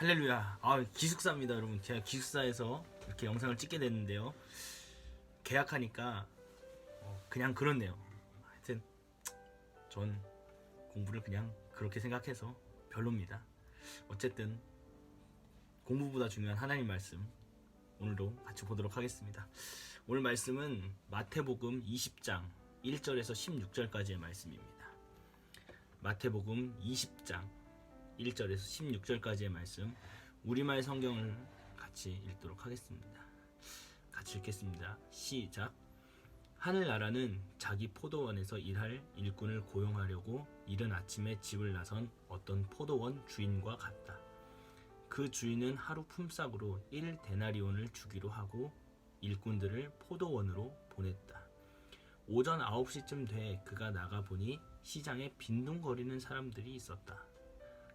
할렐루야. 기숙사입니다, 여러분. 제가 기숙사에서 이렇게 영상을 찍게 됐는데요. 계약하니까 그냥 그렇네요. 하여튼 전 공부를 그냥 그렇게 생각해서 별로입니다. 어쨌든 공부보다 중요한 하나님 말씀 오늘도 같이 보도록 하겠습니다. 오늘 말씀은 마태복음 20장 1절에서 16절까지의 말씀입니다. 마태복음 20장 1절에서 16절까지의 말씀, 우리말 성경을 같이 읽도록 하겠습니다. 같이 읽겠습니다. 시작. 하늘나라는 자기 포도원에서 일할 일꾼을 고용하려고 이른 아침에 집을 나선 어떤 포도원 주인과 같다. 그 주인은 하루 품삯으로 1데나리온을 주기로 하고 일꾼들을 포도원으로 보냈다. 오전 9시쯤 돼 그가 나가보니 시장에 빈둥거리는 사람들이 있었다.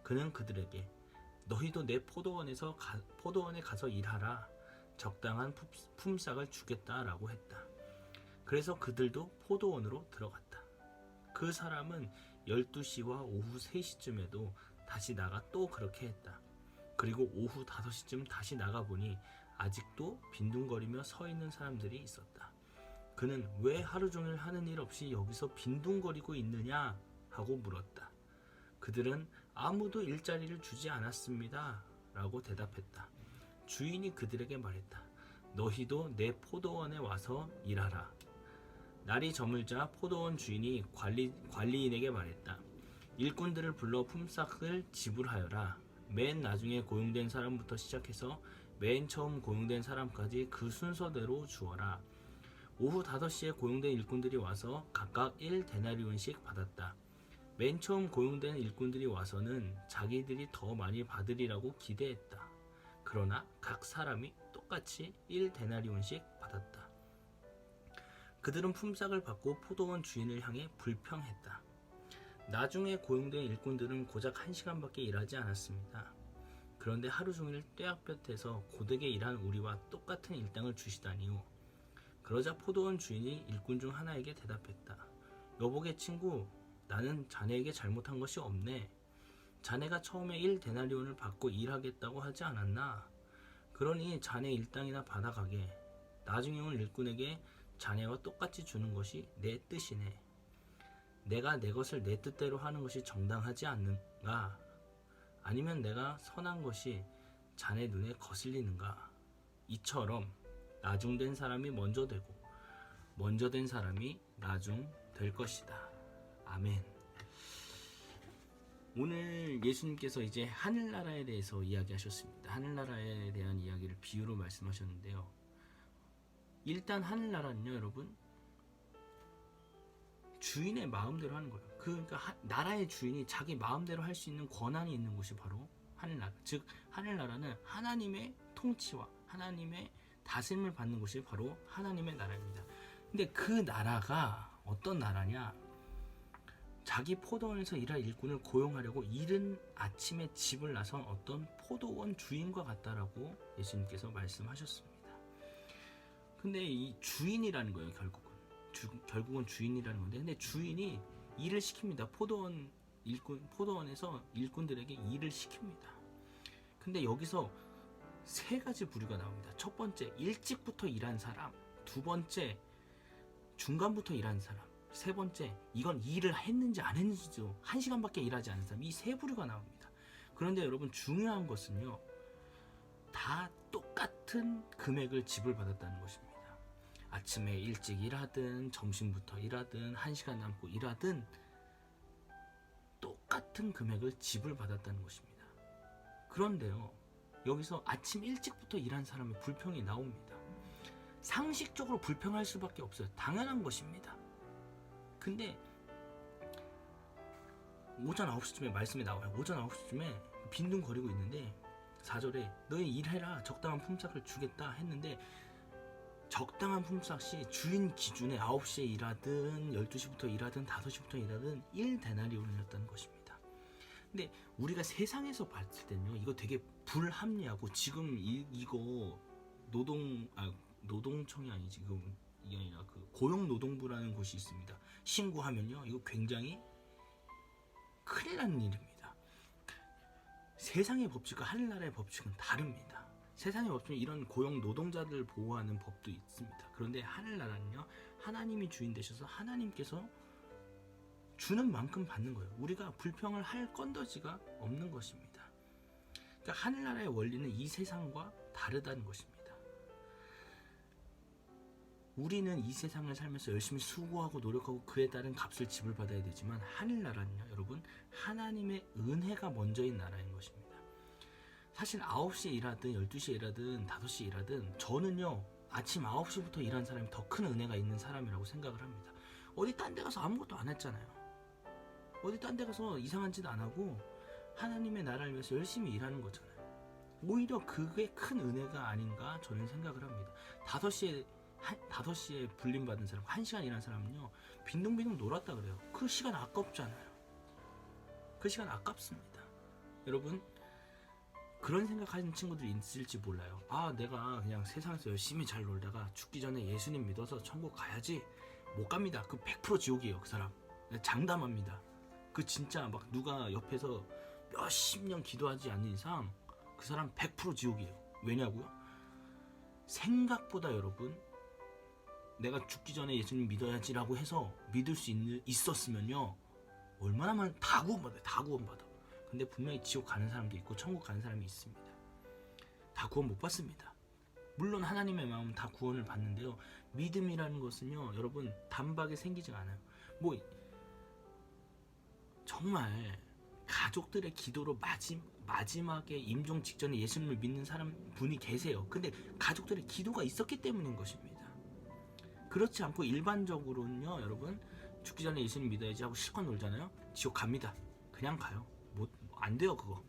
그는 그들에게 너희도 내 포도원에 가서 일하라. 적당한 품삯을 주겠다라고 했다. 그래서 그들도 포도원으로 들어갔다. 그 사람은 12시와 오후 3시쯤에도 다시 나가 또 그렇게 했다. 그리고 오후 5시쯤 다시 나가보니 아직도 빈둥거리며 서 있는 사람들이 있었다. 그는 왜 하루 종일 하는 일 없이 여기서 빈둥거리고 있느냐 하고 물었다. 그들은 아무도 일자리를 주지 않았습니다 라고 대답했다. 주인이 그들에게 말했다. 너희도 내 포도원에 와서 일하라. 날이 저물자 포도원 주인이 관리인에게 말했다. 일꾼들을 불러 품삯을 지불하여라. 맨 나중에 고용된 사람부터 시작해서 맨 처음 고용된 사람까지 그 순서대로 주어라. 오후 5시에 고용된 일꾼들이 와서 각각 1데나리온씩 받았다. 맨 처음 고용된 일꾼들이 와서는 자기들이 더 많이 받으리라고 기대했다. 그러나 각 사람이 똑같이 1데나리온씩 받았다. 그들은 품삯을 받고 포도원 주인을 향해 불평했다. 나중에 고용된 일꾼들은 고작 1시간밖에 일하지 않았습니다. 그런데 하루 종일 떼약볕에서 고되게 일한 우리와 똑같은 일당을 주시다니요. 그러자 포도원 주인이 일꾼 중 하나에게 대답했다. 여보게 친구, 나는 자네에게 잘못한 것이 없네. 자네가 처음에 1데나리온을 받고 일하겠다고 하지 않았나? 그러니 자네 일당이나 받아가게. 나중에 온 일꾼에게 자네와 똑같이 주는 것이 내 뜻이네. 내가 내 것을 내 뜻대로 하는 것이 정당하지 않는가? 아니면 내가 선한 것이 자네 눈에 거슬리는가? 이처럼 나중된 사람이 먼저 되고 먼저 된 사람이 나중 될 것이다. 아멘. 오늘 예수님께서 이제 하늘나라에 대해서 이야기하셨습니다. 하늘나라에 대한 이야기를 비유로 말씀하셨는데요. 일단 하늘나라는요, 여러분, 주인의 마음대로 하는 거예요. 그러니까 나라의 주인이 자기 마음대로 할 수 있는 권한이 있는 곳이 바로 하늘나라. 즉 하늘나라는 하나님의 통치와 하나님의 다스림을 받는 곳이 바로 하나님의 나라입니다. 근데 그 나라가 어떤 나라냐? 자기 포도원에서 일할 일꾼을 고용하려고 이른 아침에 집을 나선 어떤 포도원 주인과 같다라고 예수님께서 말씀하셨습니다. 근데 이 주인이라는 거예요, 결국은 주인이라는 건데, 근데 주인이 일을 시킵니다. 포도원에서 일꾼들에게 일을 시킵니다. 근데 여기서 세 가지 부류가 나옵니다. 첫 번째, 일찍부터 일한 사람. 두 번째, 중간부터 일한 사람. 세 번째, 이건 일을 했는지 안 했는지도 1시간밖에 일하지 않은 사람. 이 세 부류가 나옵니다. 그런데 여러분, 중요한 것은요, 다 똑같은 금액을 지불받았다는 것입니다. 아침에 일찍 일하든 점심부터 일하든 1시간 남고 일하든 똑같은 금액을 지불받았다는 것입니다. 그런데요, 여기서 아침 일찍부터 일한 사람의 불평이 나옵니다. 상식적으로 불평할 수밖에 없어요. 당연한 것입니다. 근데 오전 9시쯤에 말씀이 나와요. 오전 9시쯤에 빈둥거리고 있는데 4절에 너희 일해라, 적당한 품삯을 주겠다 했는데, 적당한 품삯이 주인 기준에 9시에 일하든 12시부터 일하든 5시부터 일하든 1데나리온이었다는 것입니다. 근데 우리가 세상에서 봤을 때는요, 이거 되게 불합리하고, 지금 이거 노동청이 아니, 지금 이게 아니라 그 고용노동부라는 곳이 있습니다. 신고하면요, 이거 굉장히 큰일 나는 일입니다. 세상의 법칙과 하늘나라의 법칙은 다릅니다. 세상의 법칙은 이런 고용 노동자들 보호하는 법도 있습니다. 그런데 하늘나라는요, 하나님이 주인 되셔서 하나님께서 주는 만큼 받는 거예요. 우리가 불평을 할 건더지가 없는 것입니다. 그러니까 하늘나라의 원리는 이 세상과 다르다는 것입니다. 우리는 이 세상을 살면서 열심히 수고하고 노력하고 그에 따른 값을 지불받아야 되지만 하늘나라는요, 여러분, 하나님의 은혜가 먼저인 나라인 것입니다. 사실 9시에 일하든 12시에 일하든 5시에 일하든 저는요, 아침 9시부터 일한 사람이 더 큰 은혜가 있는 사람이라고 생각을 합니다. 어디 딴 데 가서 아무것도 안 했잖아요. 어디 딴 데 가서 이상한 짓 안 하고 하나님의 나라를 위해서 열심히 일하는 거잖아요. 오히려 그게 큰 은혜가 아닌가 저는 생각을 합니다. 5시에 불림받은 사람, 1시간 일한 사람은요, 빈둥빈둥 놀았다 그래요. 그 시간 아깝잖아요. 그 시간 아깝습니다. 여러분, 그런 생각하는 친구들이 있을지 몰라요. 아, 내가 그냥 세상에서 열심히 잘 놀다가 죽기 전에 예수님 믿어서 천국 가야지. 못 갑니다. 그 100% 지옥이에요. 그 사람 장담합니다. 그 진짜 막 누가 옆에서 몇십 년 기도하지 않는 이상 그 사람 100% 지옥이에요. 왜냐고요? 생각보다 여러분, 내가 죽기 전에 예수님 믿어야지라고 해서 믿을 수 있었으면요, 얼마나 많은 다 구원받아요. 다 구원받아. 근데 분명히 지옥 가는 사람도 있고 천국 가는 사람이 있습니다. 다 구원 못 받습니다. 물론 하나님의 마음은 다 구원을 받는데요, 믿음이라는 것은요, 여러분, 단박에 생기지 않아요. 뭐 정말 가족들의 기도로 마지막에 임종 직전에 예수님을 믿는 분이 계세요. 근데 가족들의 기도가 있었기 때문인 것입니다. 그렇지 않고 일반적으로는요, 여러분, 죽기 전에 예수님 믿어야지 하고 실컷 놀잖아요. 지옥 갑니다. 그냥 가요. 안 돼요, 그거.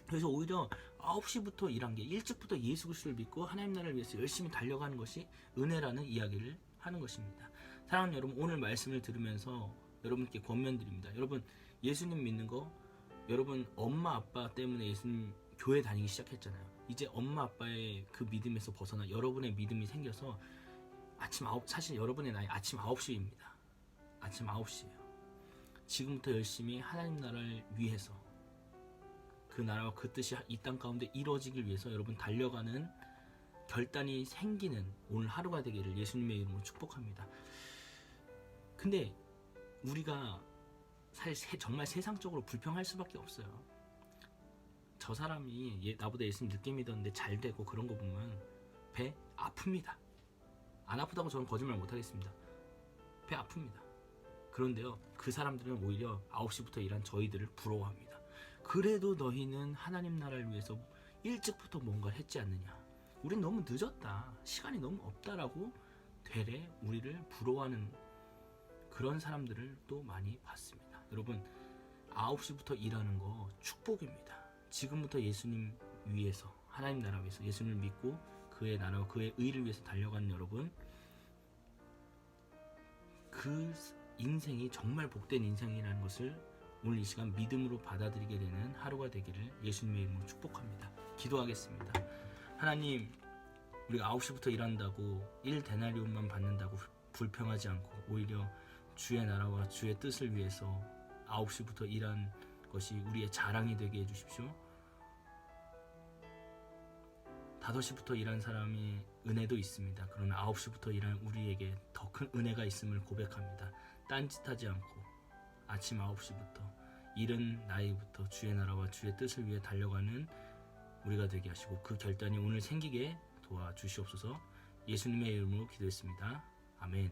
그래서 오히려 9시부터 일한 게, 일찍부터 예수 그리스도를 믿고 하나님 나라를 위해서 열심히 달려가는 것이 은혜라는 이야기를 하는 것입니다. 사랑하는 여러분, 오늘 말씀을 들으면서 여러분께 권면드립니다. 여러분, 예수님 믿는 거, 여러분 엄마 아빠 때문에 예수님 교회 다니기 시작했잖아요. 이제 엄마 아빠의 그 믿음에서 벗어나 여러분의 믿음이 생겨서 사실 여러분의 나이 아침 9시입니다. 아침 9시예요. 지금부터 열심히 하나님 나라를 위해서, 그 나라와 그 뜻이 이 땅 가운데 이루어지길 위해서 여러분 달려가는 결단이 생기는 오늘 하루가 되기를 예수님의 이름으로 축복합니다. 근데 우리가 사실 정말 세상적으로 불평할 수밖에 없어요. 저 사람이 나보다 예수님 늦게 믿었는데 잘 되고 그런 거 보면 배 아픕니다. 안 아프다고 저는 거짓말 못하겠습니다. 배 아픕니다. 그런데요, 그 사람들은 오히려 9시부터 일한 저희들을 부러워합니다. 그래도 너희는 하나님 나라를 위해서 일찍부터 뭔가를 했지 않느냐, 우린 너무 늦었다, 시간이 너무 없다라고 되레 우리를 부러워하는 그런 사람들을 또 많이 봤습니다. 여러분, 9시부터 일하는 거 축복입니다. 지금부터 예수님 위해서, 하나님 나라 위해서 예수님을 믿고 그의 나라와 그의 의를 위해서 달려가는 여러분, 그 인생이 정말 복된 인생이라는 것을 오늘 이 시간 믿음으로 받아들이게 되는 하루가 되기를 예수님의 이름으로 축복합니다. 기도하겠습니다. 하나님, 우리가 9시부터 일한다고 1데나리온만 받는다고 불평하지 않고 오히려 주의 나라와 주의 뜻을 위해서 9시부터 일한 것이 우리의 자랑이 되게 해주십시오. 5시부터 일한 사람이 은혜도 있습니다. 그러나 9시부터 일한 우리에게 더 큰 은혜가 있음을 고백합니다. 딴짓하지 않고 아침 9시부터 이른 나이부터 주의 나라와 주의 뜻을 위해 달려가는 우리가 되게 하시고 그 결단이 오늘 생기게 도와주시옵소서. 예수님의 이름으로 기도했습니다. 아멘.